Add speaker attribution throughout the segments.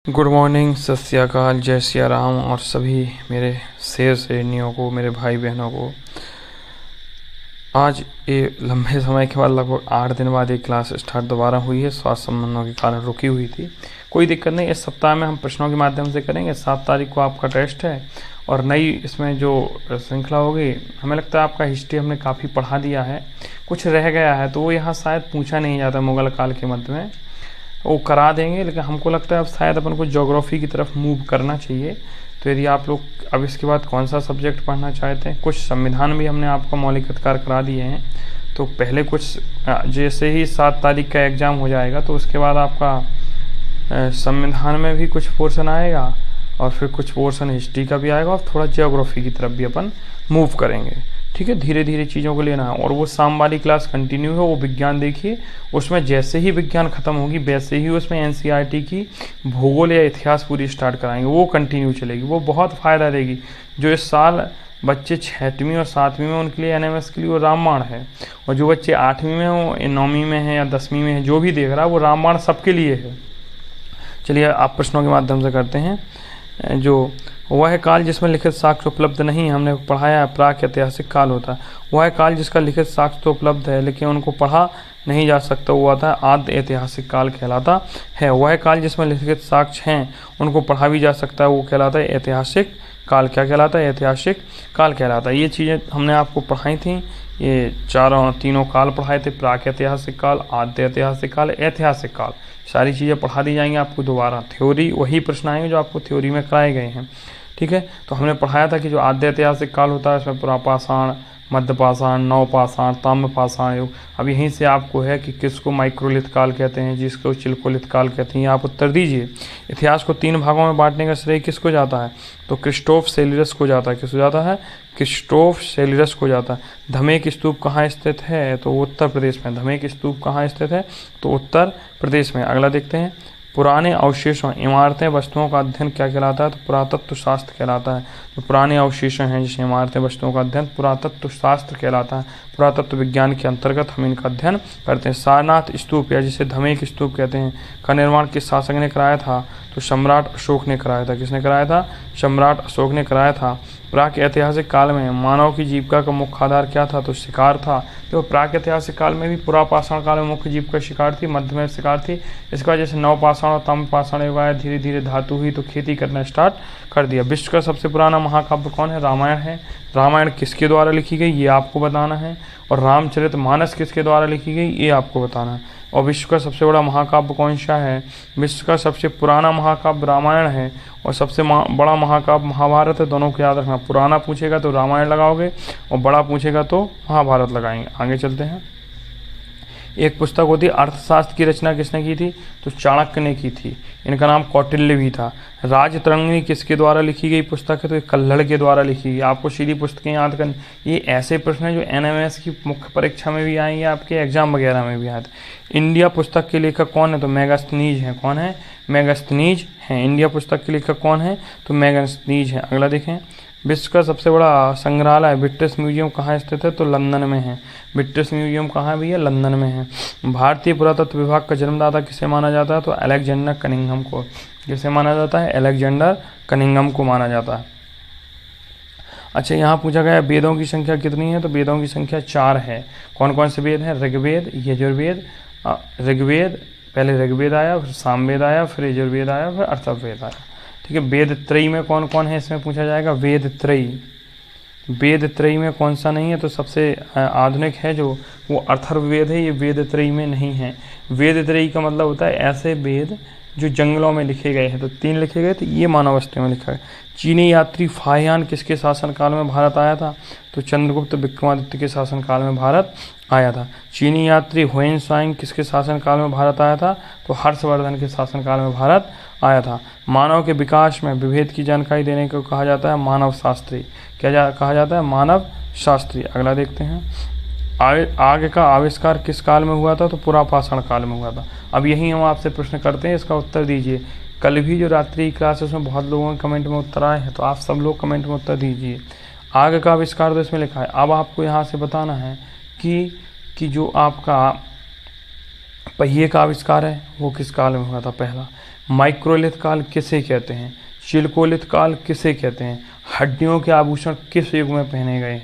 Speaker 1: Good morning, सत श्री अकाल, जय सिया राम और सभी मेरे शेर शेरनियों को, मेरे भाई बहनों को। आज ये लंबे समय के बाद लगभग 8 दिन बाद एक क्लास स्टार्ट दोबारा हुई है। स्वास्थ्य संबंधों के कारण रुकी हुई थी। कोई दिक्कत नहीं, इस सप्ताह में हम प्रश्नों के माध्यम से करेंगे। 7 तारीख को आपका टेस्ट है और नई इसमें जो श्रृंखला होगी, हमें लगता है आपका हिस्ट्री हमने काफ़ी पढ़ा दिया है, कुछ रह गया है तो वो यहाँ शायद पूछा नहीं जाता मुग़ल काल के मध्य में, वो करा देंगे। लेकिन हमको लगता है अब शायद अपन को ज्योग्राफी की तरफ मूव करना चाहिए। तो यदि आप लोग अब इसके बाद कौन सा सब्जेक्ट पढ़ना चाहते हैं, कुछ संविधान भी हमने आपको मौलिक अधिकार करा दिए हैं। तो पहले कुछ जैसे ही 7 तारीख का एग्ज़ाम हो जाएगा तो उसके बाद आपका संविधान में भी कुछ पोर्शन आएगा और फिर कुछ पोर्शन हिस्ट्री का भी आएगा और थोड़ा ज्योग्राफी की तरफ भी अपन मूव करेंगे। ठीक है, धीरे धीरे चीज़ों को लेना है। और वो शाम वाली क्लास कंटिन्यू है, वो विज्ञान देखिए, उसमें जैसे ही विज्ञान खत्म होगी वैसे ही उसमें एनसीईआरटी की भूगोल या इतिहास पूरी स्टार्ट कराएंगे, वो कंटिन्यू चलेगी, वो बहुत फ़ायदा देगी। जो इस साल बच्चे 6वीं और 7वीं में, उनके लिए एनएमएस के लिए वो रामबाण है। और जो बच्चे 8वीं में हो, 9वीं में है या 10वीं में है, जो भी देख रहा है वो रामबाण सबके लिए है। चलिए आप प्रश्नों के माध्यम से करते हैं। जो वह काल जिसमें लिखित साक्ष्य उपलब्ध नहीं, हमने पढ़ाया प्राक ऐतिहासिक काल होता है। वह काल जिसका लिखित साक्ष्य तो उपलब्ध है लेकिन उनको पढ़ा नहीं जा सकता, वो आता है आद्य ऐतिहासिक काल कहलाता है। वह काल जिसमें लिखित साक्ष्य हैं उनको पढ़ा भी जा सकता है, वो कहलाता है ऐतिहासिक काल। क्या कहलाता है? ऐतिहासिक काल कहलाता है। ये चीज़ें हमने आपको पढ़ाई थी, ये तीनों काल पढ़ाए थे, प्राक ऐतिहासिक काल, आद्य ऐतिहासिक काल, ऐतिहासिक काल। सारी चीज़ें पढ़ा दी जाएंगी आपको दोबारा। थ्योरी वही प्रश्न आएंगे जो आपको थ्योरी में कराए गए हैं। ठीक है, तो हमने पढ़ाया था कि जो आद्य ऐतिहासिक काल होता है उसमें पुरापाषाण, मध्यपाषाण, नवपाषाण, ताम्रपाषाण युग। अब यहीं से आपको है कि किसको माइक्रोलिथ काल कहते हैं, जिसको चिल्कोलिथ काल कहते हैं, आप उत्तर दीजिए। इतिहास को 3 भागों में बांटने का श्रेय किसको जाता है? तो क्रिस्टोफ सेल्युलस को जाता है। किसको जाता है? क्रिस्टोफ सेल्युलस को जाता है। धमेक स्तूप कहाँ स्थित है? तो उत्तर प्रदेश में। धमेक स्तूप कहाँ स्थित है? तो उत्तर प्रदेश में। अगला देखते हैं, पुराने अवशेषों, इमारतें, वस्तुओं का अध्ययन क्या कहलाता है? तो पुरातत्व शास्त्र कहलाता है। तो पुराने अवशेषण हैं जैसे इमारतें, वस्तुओं का अध्ययन पुरातत्व शास्त्र कहलाता है। पुरातत्व विज्ञान के अंतर्गत हम इनका अध्ययन करते हैं। सारनाथ स्तूप या जिसे धमेक स्तूप कहते हैं का निर्माण किस शासक ने कराया था? तो सम्राट अशोक ने कराया था। किसने कराया था? सम्राट अशोक ने कराया था। प्राक ऐतिहासिक काल में मानव की जीविका का मुख्य आधार क्या था? तो शिकार था। तो प्राक ऐतिहासिक काल में भी पुरापाषाण काल में मुख्य जीविका शिकार थी, मध्य में शिकार थी। इसके बाद जैसे नवपाषाण और ताम्रपाषाण युग आया, धीरे धीरे धातु हुई तो खेती करना स्टार्ट कर दिया। विश्व का सबसे पुराना महाकाव्य कौन है? रामायण है। रामायण किसके द्वारा लिखी गई ये आपको बताना है। और रामचरितमानस किसके द्वारा लिखी गई ये आपको बताना है। और विश्व का सबसे बड़ा महाकाव्य कौन सा है? विश्व का सबसे पुराना महाकाव्य रामायण है और सबसे बड़ा महाकाव्य महाभारत है। दोनों को याद रखना, पुराना पूछेगा तो रामायण लगाओगे और बड़ा पूछेगा तो महाभारत लगाएंगे। आगे चलते हैं। एक पुस्तक होती है अर्थशास्त्र की रचना किसने की थी? तो चाणक्य ने की थी। इनका नाम कौटिल्य भी था। राजतरंगिणी किसके द्वारा लिखी गई पुस्तक है? तो ये कल्हड़ के द्वारा लिखी गई। आपको सीधी पुस्तकें याद करनी। ये ऐसे प्रश्न हैं जो एनएमएस की मुख्य परीक्षा में भी आएंगे, आपके एग्जाम वगैरह में भी आए थे। इंडिया पुस्तक के लेखक कौन है? तो मेगास्थनीज हैं। कौन है? मेगास्थनीज हैं। इंडिया पुस्तक के लेखक कौन है? तो मेगास्थनीज हैं। अगला देखें, विश्व का सबसे बड़ा संग्रहालय ब्रिटिश म्यूजियम कहाँ स्थित है? तो लंदन में है। ब्रिटिश म्यूजियम कहाँ भी है? लंदन में है। भारतीय पुरातत्व विभाग का जन्मदाता किसे माना जाता है? तो अलेक्जेंडर कनिंघम को। किसे माना जाता है? अलेक्जेंडर कनिंघम को माना जाता है। अच्छा, यहाँ पूछा गया वेदों की संख्या कितनी है? तो वेदों की संख्या 4 है। कौन कौन से वेद हैं? ऋग्वेद, यजुर्वेद, ऋग्वेद, पहले ऋग्वेद आया, फिर सामवेद आया, फिर यजुर्वेद आया, फिर अथर्ववेद आया। ठीक है, वेद त्रयी में कौन कौन है इसमें पूछा जाएगा? वेद त्रयी। वेद त्रयी में कौन सा नहीं है? तो सबसे आधुनिक है जो वो अथर्ववेद है, ये वेद त्रयी में नहीं है। वेद त्रयी का मतलब होता है ऐसे वेद जो जंगलों में लिखे गए हैं। तो 3 लिखे गए थे, ये मानव अवस्था में लिखा है। चीनी यात्री फाहियान किसके शासनकाल में भारत आया था? तो चंद्रगुप्त विक्रमादित्य के शासनकाल में भारत आया था। चीनी यात्री हुएन त्सांग किसके शासनकाल में भारत आया था? तो हर्षवर्धन के शासनकाल में भारत आया था। मानव के विकास में विभेद की जानकारी देने को कहा जाता है मानव शास्त्री। कहा जाता है? मानव शास्त्री। अगला देखते हैं, आग का आविष्कार किस काल में हुआ था? तो पुरापाषाण काल में हुआ था। अब यही हम आपसे प्रश्न करते हैं, इसका उत्तर दीजिए। कल भी जो रात्रि क्लासेस में बहुत लोगों के कमेंट में उत्तर आए हैं, तो आप सब लोग कमेंट में उत्तर दीजिए। आग का आविष्कार तो इसमें लिखा है। अब आपको यहाँ से बताना है कि जो आपका पहिए का आविष्कार है वो किस काल में हुआ था? पहला। माइक्रोलिथ काल किसे कहते हैं, चिलकोलिथ काल किसे कहते हैं, हड्डियों के आभूषण किस युग में पहने गए,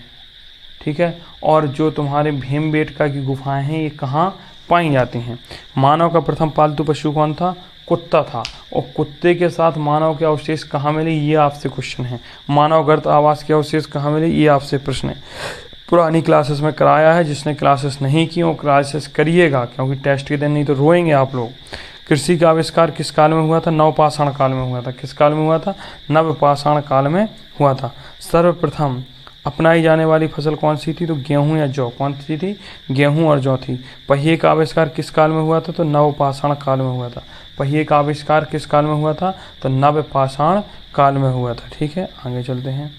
Speaker 1: ठीक है, और जो तुम्हारे भीमबेटका की गुफाएं हैं ये कहाँ पाई जाती हैं। मानव का प्रथम पालतू पशु कौन था, कुत्ता था, और कुत्ते के साथ मानव के अवशेष कहाँ मिले, ये आपसे क्वेश्चन है। मानव गर्त आवास के अवशेष कहाँ मिले, ये आपसे प्रश्न है। पुरानी क्लासेस में कराया है, जिसने क्लासेस नहीं की वो क्लासेस करिएगा, क्योंकि टेस्ट के दिन नहीं तो रोएंगे आप लोग। कृषि का आविष्कार किस काल में हुआ था, नवपाषाण काल में हुआ था। किस काल में हुआ था, नवपाषाण काल में हुआ था। सर्वप्रथम अपनाई जाने वाली फसल कौन सी थी, तो गेहूं या जौ, कौन सी थी, गेहूं और जौ थी। पहिए का आविष्कार किस काल में हुआ था, तो नवपाषाण काल में हुआ था। पहिए का आविष्कार किस काल में हुआ था, तो नवपाषाण काल में हुआ था, ठीक है। आगे चलते हैं।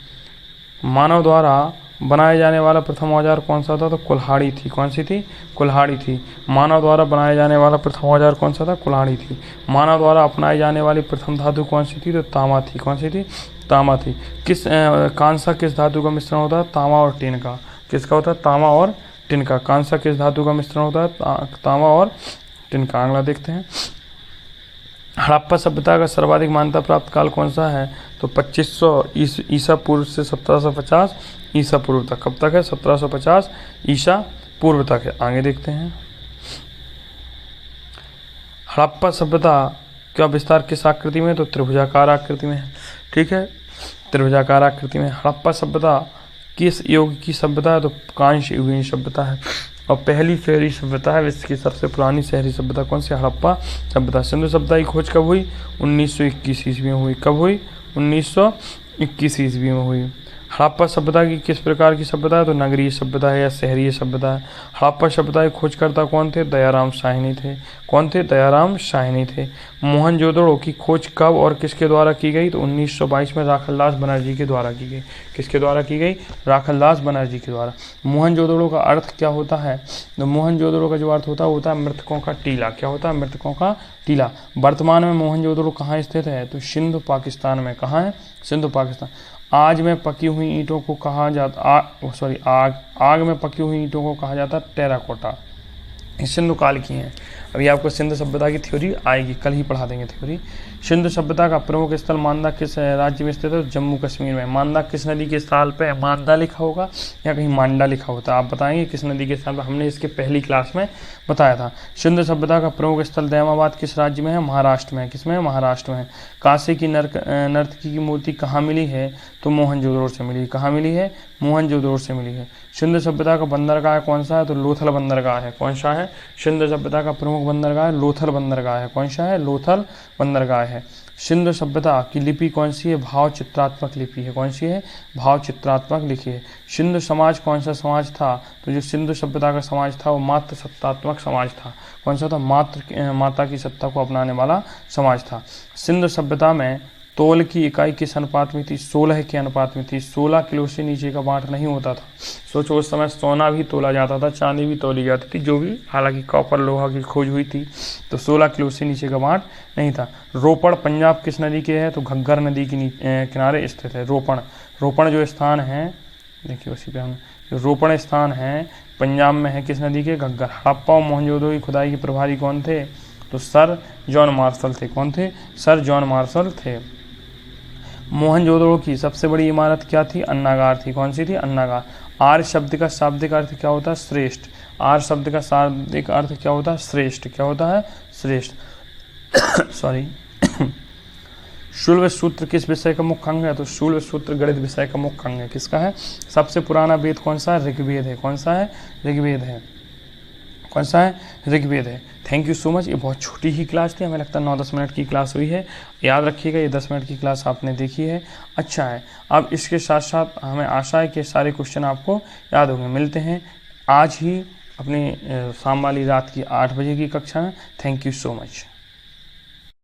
Speaker 1: मानव द्वारा बनाए जाने वाला प्रथम औजार कौन सा था, तो कुल्हाड़ी थी। कौन सी थी, कुल्हाड़ी थी। मानव द्वारा बनाए जाने वाला प्रथम औजार कौन सा था, कुल्हाड़ी थी। मानव द्वारा अपनाई जाने वाली प्रथम धातु कौन सी थी, तो तांबा थी। कौन सी थी, तांबा थी। कांसा किस धातु का मिश्रण होता है, तांबा और टिन का। किसका होता है, तांबा और टिन का। कांसा किस धातु का मिश्रण होता है, तांबा और टिन का। अगला देखते हैं। हड़प्पा सभ्यता का सर्वाधिक मान्यता प्राप्त काल कौन सा है, तो 2500 ईसा पूर्व से 1750 ईसा पूर्व तक। कब तक है, 1750 ईसा पूर्व तक है। आगे देखते हैं। हड़प्पा सभ्यता का विस्तार किस आकृति में, तो त्रिभुजाकार आकृति में है, ठीक है, त्रिभुजाकार आकृति में। हड़प्पा सभ्यता किस युग की सभ्यता है, तो कांस्य युगीन सभ्यता है, और पहली शहरी सभ्यता है। विश्व की सबसे पुरानी शहरी सभ्यता कौन सी, हड़प्पा सभ्यता। सिंधु सभ्यता की खोज कब हुई, 1921 ईस्वी में हुई। कब हुई, 1921 ईस्वी में हुई। हड़प्पा सभ्यता की किस प्रकार की सभ्यता है, तो नगरीय सभ्यता है या शहरीय सभ्यता है। हड़प्पा सभ्यता के खोजकर्ता कौन थे, दयाराम साहनी थे। कौन थे, दयाराम साहनी थे। मोहनजोदड़ो की खोज कब और किसके द्वारा की गई, तो 1922 में राखलदास बनर्जी के द्वारा की गई। किसके द्वारा की गई, राखलदास बनर्जी के द्वारा। मोहनजोदड़ो का अर्थ क्या होता है, तो मोहनजोदड़ो का जो अर्थ होता है वो होता है मृतकों का टीला। क्या होता है, मृतकों का टीला। वर्तमान में मोहनजोदड़ो कहाँ स्थित है, तो सिंध पाकिस्तान में। कहाँ है, सिंध पाकिस्तान। आज में पकी हुई ईंटों को कहा जाता, आग में पकी हुई ईंटों को कहा जाता टेराकोटा। सिंधु काल की हैं। अभी आपको सिंधु सभ्यता की थ्योरी आएगी, कल ही पढ़ा देंगे थ्योरी। सिंधु सभ्यता का प्रमुख स्थल मांदा किस राज्य में स्थित है, जम्मू कश्मीर में। मांदा किस नदी के स्थान पे है, मांदा लिखा होगा या कहीं मांडा लिखा होता है, आप बताएंगे किस नदी के स्थान पर। हमने इसके पहली क्लास में बताया था। सिंधु सभ्यता का प्रमुख स्थल दैमाबाद किस राज्य में है, महाराष्ट्र में। किसमें है, महाराष्ट्र में। काशी की नर्तकी की मूर्ति कहाँ मिली है, तो मोहनजोदड़ो से मिली। कहाँ मिली है, मोहनजोदड़ो से मिली है। सिंधु सभ्यता का बंदरगाह कौन सा है, तो लोथल बंदरगाह है। कौन सा है, सिंधु सभ्यता का प्रमुख बंदरगाह लोथल बंदरगाह है। कौन सा है, लोथल बंदरगाह है। सिंधु सभ्यता की लिपि कौन सी है, भाव चित्रात्मक लिपि है। कौन सी है, भाव चित्रात्मक लिपि है। सिंधु समाज कौन सा समाज था, तो जो सिंधु सभ्यता का समाज था वो मातृ सत्तात्मक समाज था। कौन सा था, माता की सत्ता को अपनाने वाला समाज था। सिंधु सभ्यता में तोल की इकाई किस अनुपात में थी, 16 के अनुपात में थी। 16 किलो से नीचे का बांट नहीं होता था। सोचो उस समय सोना भी तोला जाता था, चांदी भी तोली जाती थी, जो भी, हालांकि कॉपर लोहा की खोज हुई थी, तो 16 किलो से नीचे का बांट नहीं था। रोपड़ पंजाब किस नदी के है, तो घग्गर नदी के किनारे स्थित है। रोपड़ जो स्थान है, देखिए उसी पे हम, रोपड़ स्थान है पंजाब में है, किस नदी के, घग्गर। हड़प्पा और मोहनजोदड़ो की खुदाई के प्रभारी कौन थे, तो सर जॉन मार्शल थे। कौन थे, सर जॉन मार्शल थे। मोहनजोदड़ो की सबसे बड़ी इमारत क्या थी, अन्नागार थी। कौन सी थी, अन्नागार। आर्य शब्द का शाब्दिक अर्थ क्या होता है, श्रेष्ठ। आर्य शब्द का शाब्दिक अर्थ क्या होता है, श्रेष्ठ। क्या होता है, श्रेष्ठ। सॉरी। शूल्व सूत्र किस विषय का मुख्य अंग है, तो शूल्व सूत्र गणित विषय का मुख्य अंग है। किसका है, सबसे पुराना वेद कौन सा है, ऋग्वेद है। कौन सा है, ऋग्वेद है। कौन सा है, ऋग्वेद है। Thank you so much. ये बहुत छोटी ही क्लास थी, हमें लगता है 9-10 मिनट की क्लास हुई है। याद रखिएगा, ये 10 मिनट की क्लास आपने देखी है, अच्छा है। अब इसके साथ साथ हमें आशा है कि सारे क्वेश्चन आपको याद होंगे। मिलते हैं आज ही अपनी शाम वाली रात की 8 बजे की कक्षा में। Thank you so much.